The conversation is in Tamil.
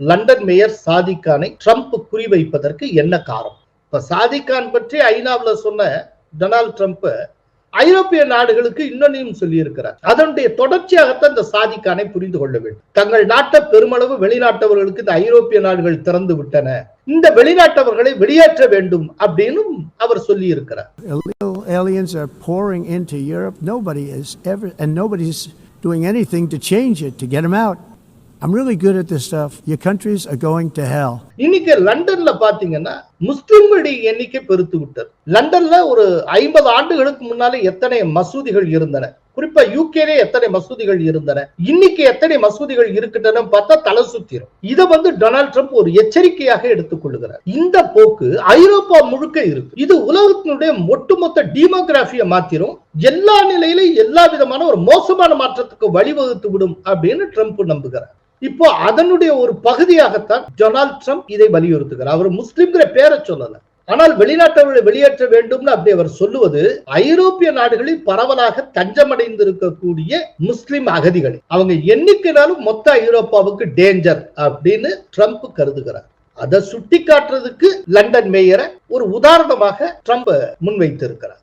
லண்டன் மேயர் சாதிக் கானை ட்ரம்ப் குறிவைப்பதற்கு என்ன காரணம்? இப்ப சாதிக் கான் பற்றி ஐநாவுல சொன்ன டொனால்ட் ட்ரம்ப் ஐரோப்பிய நாடுகளுக்கு இன்னொன்னையும் சொல்லி இருக்கிறார். அதனுடைய தொடர்ச்சியாகத்தான் இந்த சாதிக் கானை புரிந்து கொள்ள வேண்டும். தங்கள் நாட்டை பெருமளவு வெளிநாட்டவர்களுக்கு இந்த ஐரோப்பிய நாடுகள் திறந்து விட்டன, இந்த வெளிநாட்டவர்களை வெளியேற்ற வேண்டும் அப்படின்னு அவர் சொல்லி இருக்கிறார். Aliens are pouring into Europe. Nobody's doing anything to change it, to get them out. I'm really good at this stuff. Your countries are going to hell. இன்னைக்கு லண்டன்ல பாத்தீங்கன்னா முஸ்லிம்களுடைய எண்ணிக்கை பெருத்து விட்டது. லண்டன்ல ஒரு 50 ஆண்டுகளுக்கு முன்னாலே எத்தனை மசூதிகள் இருந்தன, குறிப்பா யூகேலே எத்தனை மசூதிகள் இருந்தன, இன்னைக்கு எத்தனை மசூதிகள் இருக்கின்றன பார்த்தா தலை சுத்திரும். இதை டொனால்ட் ட்ரம்ப் ஒரு எச்சரிக்கையாக எடுத்துக் கொள்ளுகிறார். இந்த போக்கு ஐரோப்பா முழுக்க இருக்கு. இது உலகத்தினுடைய ஒட்டுமொத்த டெமோகிராபியை மாத்திரும், எல்லா நிலையிலும் எல்லா விதமான ஒரு மோசமான மாற்றத்துக்கு வழிவகுத்து விடும் அப்படின்னு ட்ரம்ப் நம்புகிறார். இப்போ அதனுடைய ஒரு பகுதியாகத்தான் டொனால்ட் ட்ரம்ப் இதை வலியுறுத்துகிறார். அவர் முஸ்லிம்கிற பேரை சொல்லல, ஆனால் வெளிநாட்டவர்களை வெளியேற்ற வேண்டும் அப்படி அவர் சொல்லுவது ஐரோப்பிய நாடுகளில் பரவலாக தஞ்சமடைந்திருக்கக்கூடிய முஸ்லிம் அகதிகள், அவங்க எண்ணிக்கையினாலும் மொத்த ஐரோப்பாவுக்கு டேஞ்சர் அப்படின்னு ட்ரம்ப் கருதுகிறார். அதை சுட்டி காட்டுறதுக்கு லண்டன் மேயரை ஒரு உதாரணமாக ட்ரம்ப் முன்வைத்திருக்கிறார்.